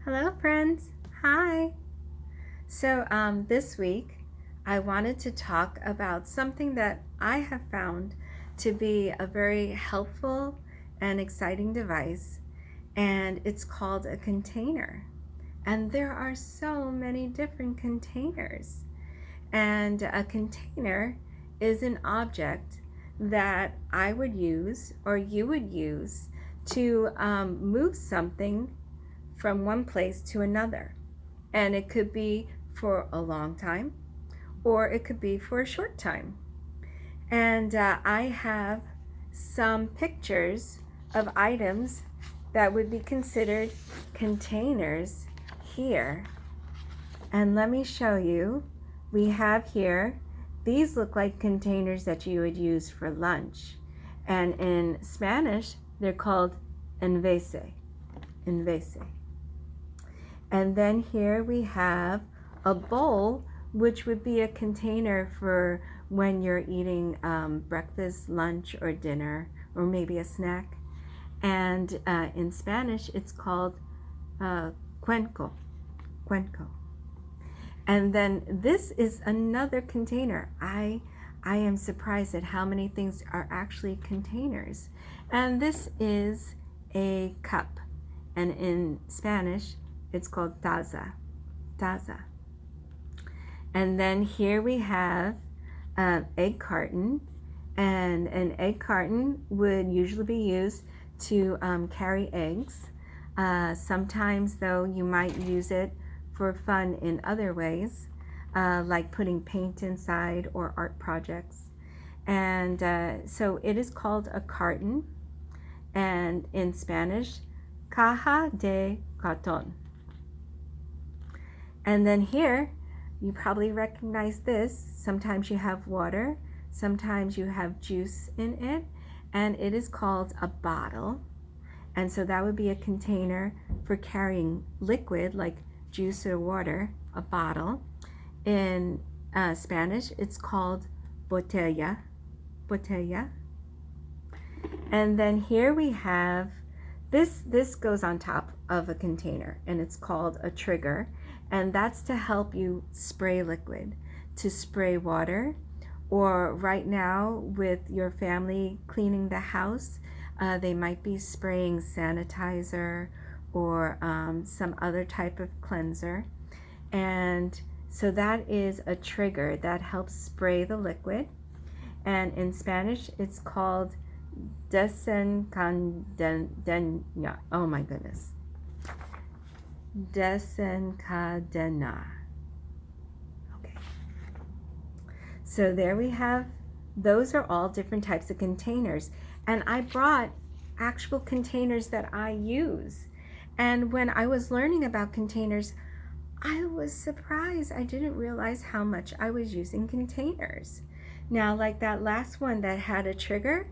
Hello, friends. Hi. This week I wanted to talk about something that I have found to be a very helpful and exciting device, and it's called a container. And there are so many different containers. And a container is an object that I would use or you would use to move something from one place to another. And it could be for a long time or it could be for a short time. And I have some pictures of items that would be considered containers here. And let me show you. We have here, these look like containers that you would use for lunch. And in Spanish, they're called envase. Envase. And then here we have a bowl, which would be a container for when you're eating breakfast, lunch, or dinner, or maybe a snack. And in Spanish, it's called cuenco. Cuenco. And then this is another container. I am surprised at how many things are actually containers. And this is a cup. And in Spanish, it's called taza. Taza. And then here we have an egg carton. And an egg carton would usually be used to carry eggs. Sometimes, though, you might use it for fun in other ways, like putting paint inside or art projects. And so it is called a carton, and in Spanish, caja de carton. And then here, you probably recognize this. Sometimes you have water, sometimes you have juice in it, and it is called a bottle. And so that would be a container for carrying liquid like juice or water, a bottle. In Spanish, it's called botella. Botella. And then here we have, this goes on top of a container, and it's called a trigger. And that's to help you spray liquid, to spray water, or right now with your family cleaning the house, they might be spraying sanitizer or some other type of cleanser. And so that is a trigger that helps spray the liquid. And in Spanish, it's called desencadenar. Oh my goodness. Desencadenar. Okay. So there we have, those are all different types of containers. And I brought actual containers that I use. And when I was learning about containers, I was surprised. I didn't realize how much I was using containers. Now, like that last one that had a trigger,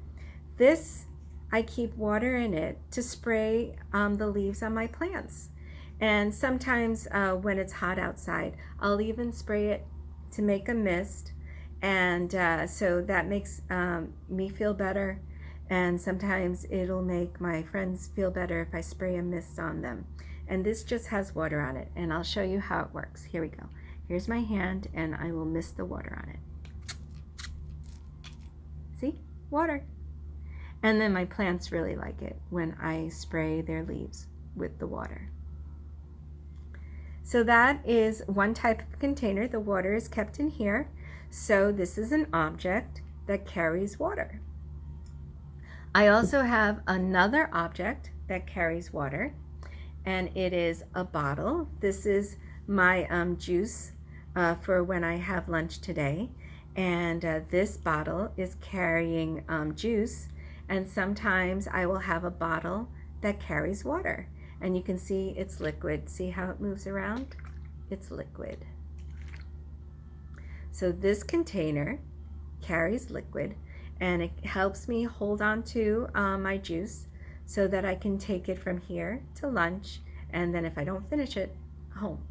this, I keep water in it to spray the leaves on my plants. And sometimes when it's hot outside, I'll even spray it to make a mist. And so that makes me feel better. And sometimes it'll make my friends feel better if I spray a mist on them. And this just has water on it. And I'll show you how it works. Here we go. Here's my hand, and I will mist the water on it. See? Water. And then my plants really like it when I spray their leaves with the water. So that is one type of container. The water is kept in here. So this is an object that carries water. I also have another object that carries water, and it is a bottle. This is my juice for when I have lunch today. And this bottle is carrying juice, and sometimes I will have a bottle that carries water. And you can see it's liquid. See how it moves around? It's liquid. So this container carries liquid, and it helps me hold on to my juice so that I can take it from here to lunch, and then if I don't finish it, home.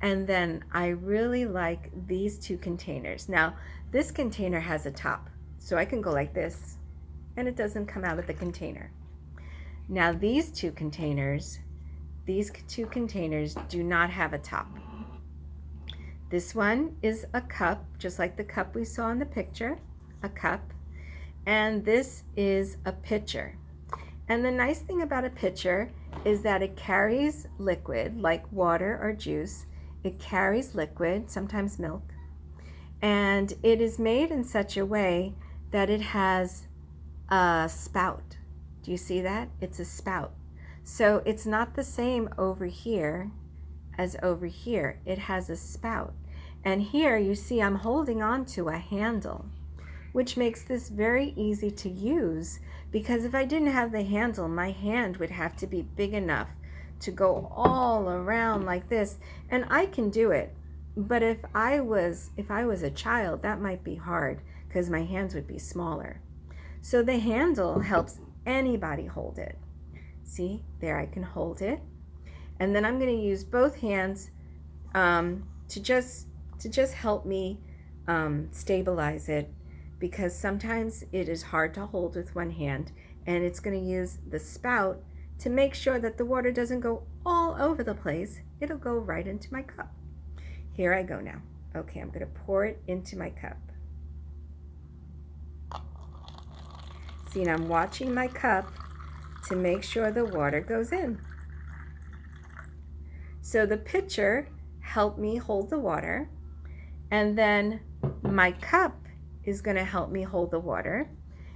And then I really like these two containers. Now, this container has a top, so I can go like this, and it doesn't come out of the container. Now these two containers do not have a top. This one is a cup, just like the cup we saw in the picture, a cup. And this is a pitcher. And the nice thing about a pitcher is that it carries liquid, like water or juice. It carries liquid, sometimes milk. And it is made in such a way that it has a spout. Do you see that? It's a spout. So it's not the same over here as over here. It has a spout. And here you see I'm holding on to a handle, which makes this very easy to use, because if I didn't have the handle, my hand would have to be big enough to go all around like this. And I can do it, but if I was a child, that might be hard because my hands would be smaller. So the handle helps anybody hold it. See, there I can hold it. And then I'm going to use both hands to just help me stabilize it, because sometimes it is hard to hold with one hand, and it's going to use the spout to make sure that the water doesn't go all over the place. It'll go right into my cup. Here I go now. Okay, I'm going to pour it into my cup. See, and I'm watching my cup to make sure the water goes in. So the pitcher helped me hold the water, and then my cup is going to help me hold the water,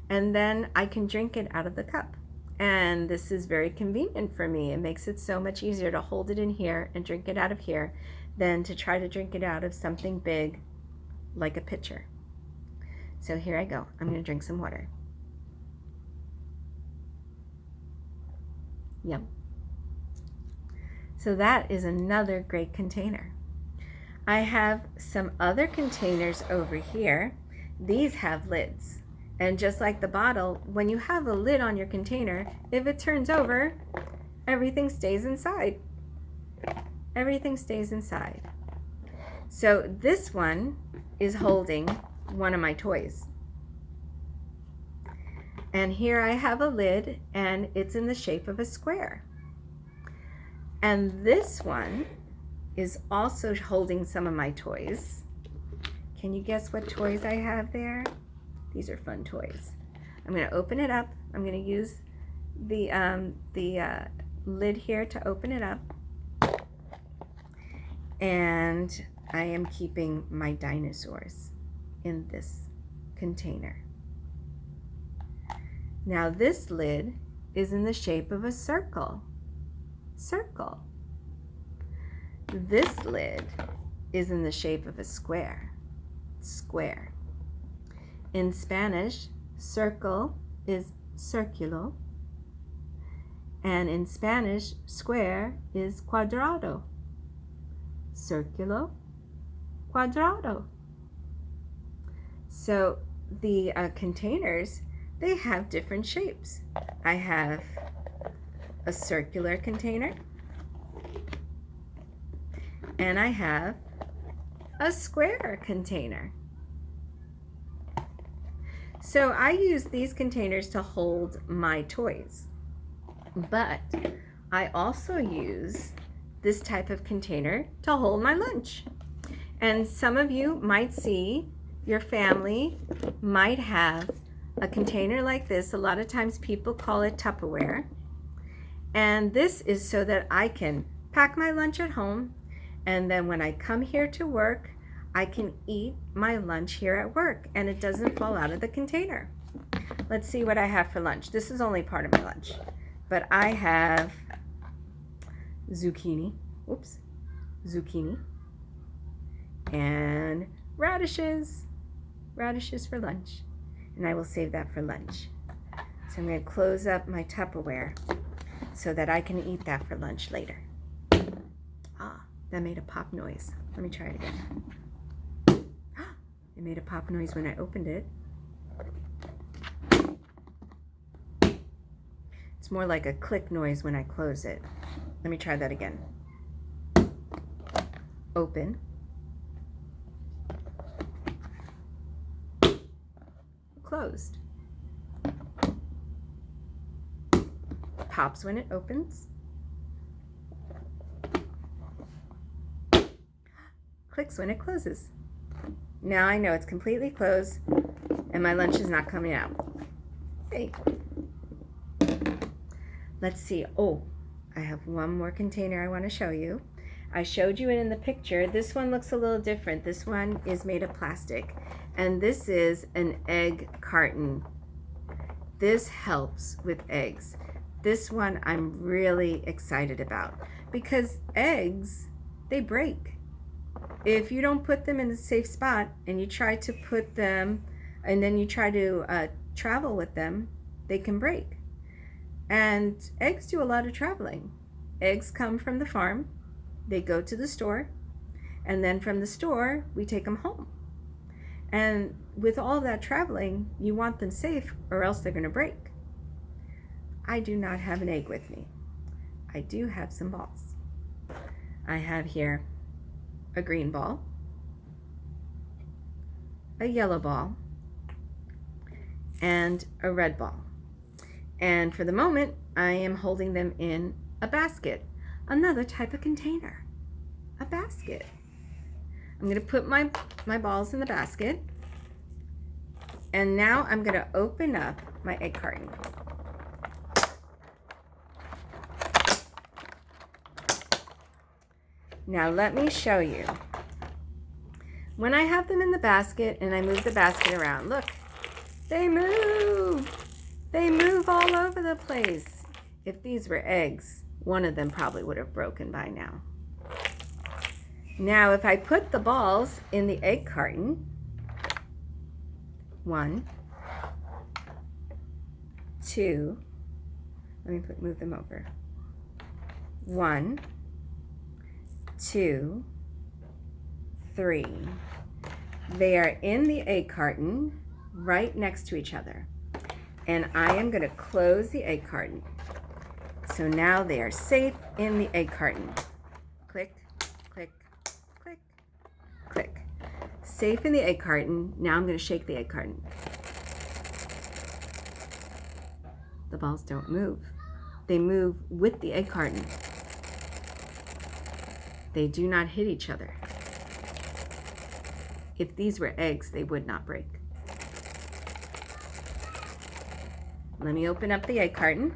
and then I can drink it out of the cup. And this is very convenient for me. It makes it so much easier to hold it in here and drink it out of here than to try to drink it out of something big like a pitcher. So here I go. I'm going to drink some water. Yum. So that is another great container. I have some other containers over here. These have lids. And just like the bottle, when you have a lid on your container, if it turns over, everything stays inside. Everything stays inside. So this one is holding one of my toys. And here I have a lid, and it's in the shape of a square. And this one is also holding some of my toys. Can you guess what toys I have there? These are fun toys. I'm going to open it up. I'm going to use the lid here to open it up. And I am keeping my dinosaurs in this container. Now this lid is in the shape of a circle. Circle. This lid is in the shape of a square. Square. In Spanish, circle is circulo, and in Spanish, square is cuadrado. Circulo, cuadrado. So the containers, they have different shapes. I have a circular container, and I have a square container. So I use these containers to hold my toys, but I also use this type of container to hold my lunch. And some of you might see, your family might have a container like this. A lot of times people call it Tupperware. And this is so that I can pack my lunch at home, and then when I come here to work, I can eat my lunch here at work and it doesn't fall out of the container. Let's see what I have for lunch. This is only part of my lunch, but I have zucchini, zucchini, and radishes for lunch. And I will save that for lunch. So I'm going to close up my Tupperware so that I can eat that for lunch later. Ah, that made a pop noise. Let me try it again. It made a pop noise when I opened it. It's more like a click noise when I close it. Let me try that again. Open. Closed. pops when it opens. Clicks when it closes. Now I know it's completely closed and my lunch is not coming out. Hey. Let's see. Oh, I have one more container I want to show you. I showed you it in the picture. This one looks a little different. This one is made of plastic, and this is an egg carton. This helps with eggs. This one I'm really excited about because eggs, they break. If you don't put them in a safe spot and you try to put them and then you try to travel with them, they can break. And eggs do a lot of traveling. Eggs come from the farm, they go to the store, and then from the store we take them home. And with all that traveling, you want them safe or else they're going to break. I do not have an egg with me. I do have some balls. I have here a green ball, a yellow ball, and a red ball. And for the moment, I am holding them in a basket, another type of container, a basket. I'm going to put my balls in the basket, and now I'm going to open up my egg carton. Now let me show you. When I have them in the basket and I move the basket around, look, they move. They move all over the place. If these were eggs, one of them probably would have broken by now. Now if I put the balls in the egg carton, 1, 2, let me move them over. 1, 2, 3. They are in the egg carton right next to each other. And I am going to close the egg carton. So now they are safe in the egg carton. Click, click, click, click. Safe in the egg carton. Now I'm going to shake the egg carton. The balls don't move. They move with the egg carton. They do not hit each other. If these were eggs, they would not break. Let me open up the egg carton.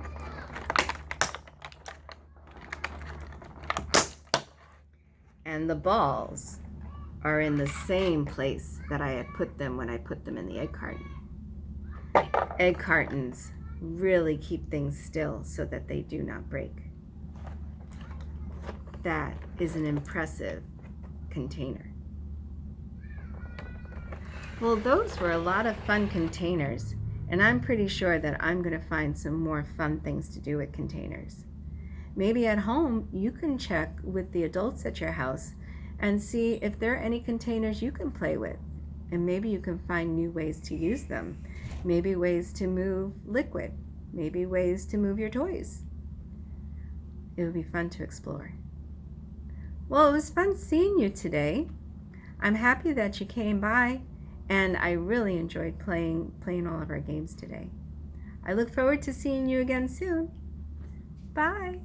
And the balls are in the same place that I had put them when I put them in the egg carton. Egg cartons really keep things still so that they do not break. That is an impressive container. Well, those were a lot of fun containers. And I'm pretty sure that I'm going to find some more fun things to do with containers. Maybe at home, you can check with the adults at your house and see if there are any containers you can play with. And maybe you can find new ways to use them. Maybe ways to move liquid. Maybe ways to move your toys. It would be fun to explore. Well, it was fun seeing you today. I'm happy that you came by. And I really enjoyed playing all of our games today. I look forward to seeing you again soon. Bye.